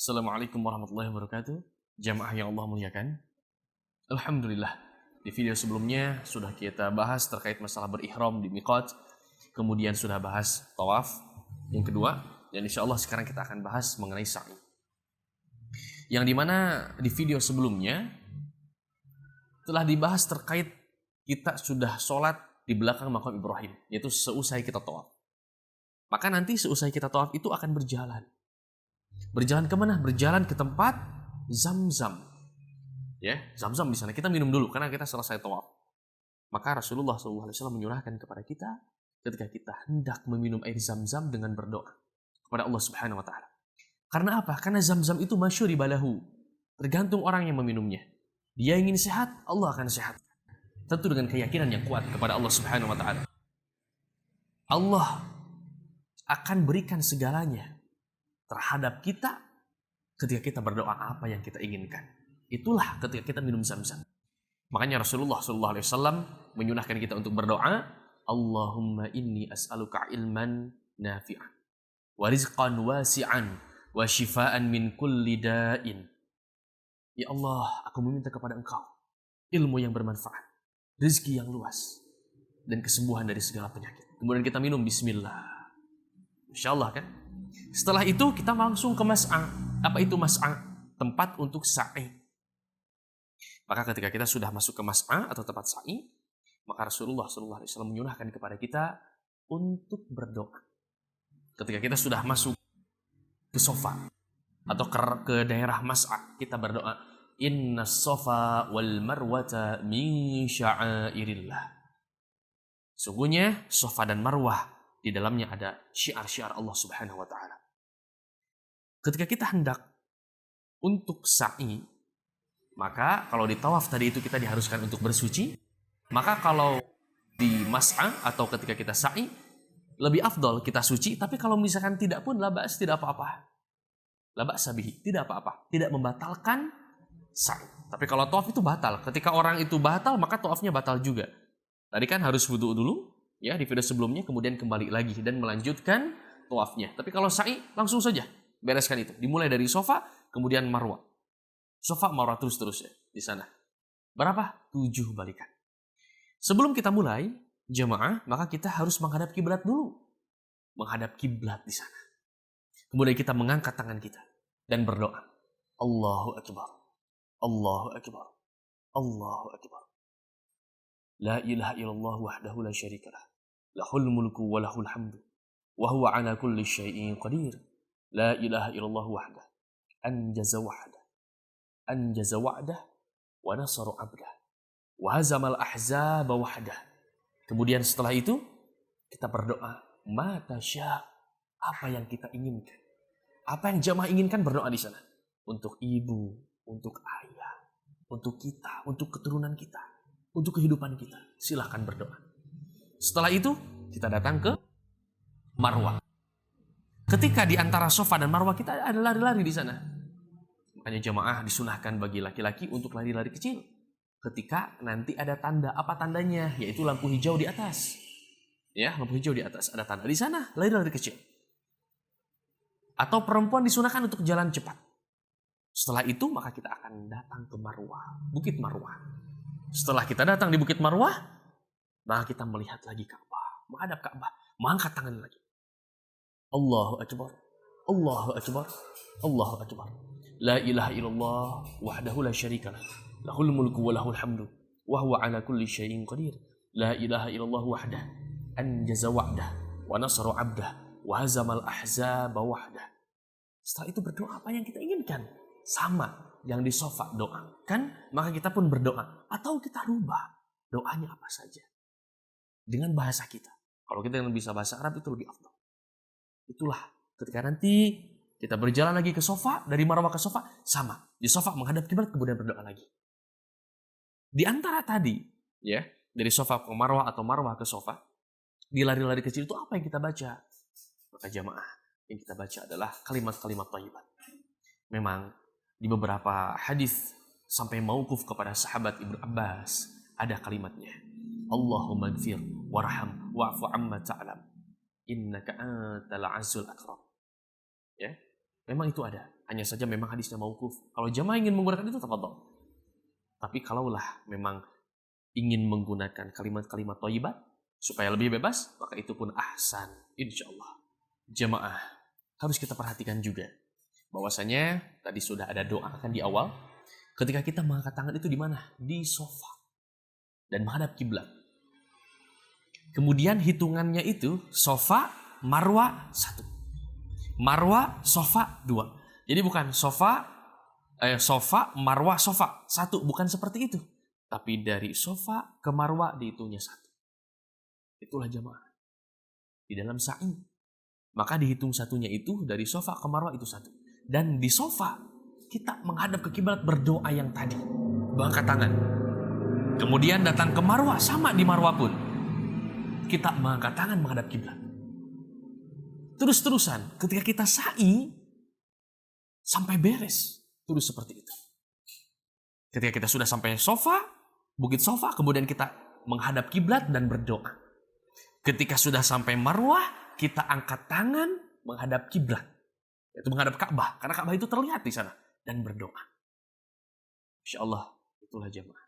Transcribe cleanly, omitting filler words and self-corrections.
Assalamualaikum warahmatullahi wabarakatuh. Jamaah yang Allah muliakan. Alhamdulillah, di video sebelumnya sudah kita bahas terkait masalah berihram di miqat. Kemudian sudah bahas tawaf yang kedua. Dan insya Allah sekarang kita akan bahas mengenai sa'i. Yang dimana di video sebelumnya telah dibahas terkait kita sudah sholat di belakang makam Ibrahim, yaitu seusai kita tawaf. Maka nanti seusai kita tawaf itu akan berjalan. Berjalan kemana? Berjalan ke tempat Zam-Zam. Ya, Zam-Zam di sana kita minum dulu karena kita selesai tawaf. Maka Rasulullah SAW menyurahkan kepada kita ketika kita hendak meminum air Zam-Zam dengan berdoa kepada Allah Subhanahu Wa Taala. Karena apa? Karena Zam-Zam itu masyhur balahu. Tergantung orang yang meminumnya. Dia ingin sehat, Allah akan sehat. Tentu dengan keyakinan yang kuat kepada Allah Subhanahu Wa Taala. Allah akan berikan segalanya terhadap kita ketika kita berdoa apa yang kita inginkan. Itulah ketika kita minum Zam-Zam. Makanya Rasulullah SAW menyunahkan kita untuk berdoa, Allahumma inni as'aluka ilman nafi'an, wa rizqan wasi'an, wa shifaan min kulli da'in. Ya Allah, aku meminta kepada Engkau ilmu yang bermanfaat, rezeki yang luas, dan kesembuhan dari segala penyakit. Kemudian kita minum Bismillah. Insya Allah kan? Setelah itu kita langsung ke mas'a. Apa itu mas'a? Tempat untuk sa'i. Maka ketika kita sudah masuk ke mas'a atau tempat sa'i, maka Rasulullah SAW menyunahkan kepada kita untuk berdoa. Ketika kita sudah masuk ke sofa atau ke daerah mas'a, kita berdoa, Inna sofa wal marwata min sya'airillah. Sungguhnya sofa dan marwah di dalamnya ada syiar-syiar Allah Subhanahu Wa Taala. Ketika kita hendak untuk sa'i, maka kalau di tawaf tadi itu kita diharuskan untuk bersuci, maka kalau di mas'a atau ketika kita sa'i, lebih afdol kita suci, tapi kalau misalkan tidak pun la ba's, tidak apa-apa. La ba'sa bihi, tidak apa-apa, tidak membatalkan sa'i. Tapi kalau tawaf itu batal. Ketika orang itu batal, maka tawafnya batal juga. Tadi kan harus wudu dulu, ya di video sebelumnya, kemudian kembali lagi dan melanjutkan tawafnya. Tapi kalau sa'i langsung saja bereskan itu. Dimulai dari sofa, kemudian marwah. Sofa, marwah terus-terus ya di sana. Berapa? 7 balikan. Sebelum kita mulai jemaah, maka kita harus menghadap kiblat dulu. Menghadap kiblat di sana. Kemudian kita mengangkat tangan kita dan berdoa. Allahu Akbar. Allahu Akbar. Allahu Akbar. La ilaha illallah wahdahu la syarikalah. Lahul mulku wa lahul hamdu. Wa huwa ala kulli syai'in qadir. La ilaha illallah wahdah. Anjaza wahdah. Anjaza wa'dah. Wa nasaru abdah. Wa hazamal ahzaba wahdah. Kemudian setelah itu kita berdoa. Mata sya'. Apa yang kita inginkan. Apa yang jamaah inginkan berdoa di sana. Untuk ibu, untuk ayah, untuk kita, untuk keturunan kita, untuk kehidupan kita. Silahkan berdoa. Setelah itu kita datang ke marwah. Ketika di antara sofa dan marwah kita ada lari-lari di sana. Makanya jamaah disunahkan bagi laki-laki untuk lari-lari kecil. Ketika nanti ada tanda, apa tandanya? Yaitu lampu hijau di atas. Ya, lampu hijau di atas ada tanda di sana, lari-lari kecil. Atau perempuan disunahkan untuk jalan cepat. Setelah itu maka kita akan datang ke marwah, bukit marwah. Setelah kita datang di bukit marwah, maka kita melihat lagi Ka'bah, menghadap Ka'bah, mengangkat tangan lagi. Allahu Akbar, Allahu Akbar, Allahu Akbar. La ilaha illallah wahdahu la syarikalah. Lahul mulku wa lahul hamdu. Wa huwa ala kulli syai'in qadir. La ilaha illallah wahdah. Anjaza wa'dah. Wa nasara abdah. Wa hazamal ahzaba wahdah. Setelah itu berdoa apa yang kita inginkan. Sama yang di sofa doakan, maka kita pun berdoa. Atau kita rubah doanya apa saja. Dengan bahasa kita. Kalau kita yang bisa bahasa Arab itu lebih afdal. Itulah ketika nanti kita berjalan lagi ke sofa, dari marwah ke sofa, sama. Di sofa menghadap kiblat, kemudian berdoa lagi. Di antara tadi, ya, dari sofa ke marwah atau marwah ke sofa, di lari-lari kecil itu apa yang kita baca? Maka jamaah, yang kita baca adalah kalimat-kalimat thayyibat. Memang di beberapa hadis sampai mauquf kepada sahabat Ibnu Abbas ada kalimatnya. Allahumma gfir warham wa'fu amma ta'lam innaka antal azizul akram. Ya. Memang itu ada. Hanya saja memang hadisnya mauquf. Kalau jamaah ingin menggunakan itu, tafadhol. Tapi kalaulah memang ingin menggunakan kalimat-kalimat thayyibat supaya lebih bebas, maka itu pun ahsan. Insyaallah. Jamaah harus kita perhatikan juga bahwasanya tadi sudah ada doa kan di awal. Ketika kita mengangkat tangan itu di mana? Di sofa dan menghadap kiblat. Kemudian hitungannya itu sofa, marwa 1. Marwa, sofa 2. Jadi bukan sofa, marwa, sofa 1. Bukan seperti itu. Tapi dari sofa ke marwa dihitungnya 1. Itulah jamaah. Di dalam sa'i. Maka dihitung satunya itu dari sofa ke marwa itu 1. Dan di sofa kita menghadap ke kiblat berdoa yang tadi. Mengangkat tangan. Kemudian datang ke marwa, sama di marwa pun. Kita mengangkat tangan menghadap kiblat. Terus-terusan ketika kita sa'i sampai beres. Terus seperti itu. Ketika kita sudah sampai sofa, bukit sofa, kemudian kita menghadap kiblat dan berdoa. Ketika sudah sampai marwah, kita angkat tangan menghadap kiblat. Yaitu menghadap Ka'bah. Karena Ka'bah itu terlihat di sana. Dan berdoa. Insya Allah itulah jamaah.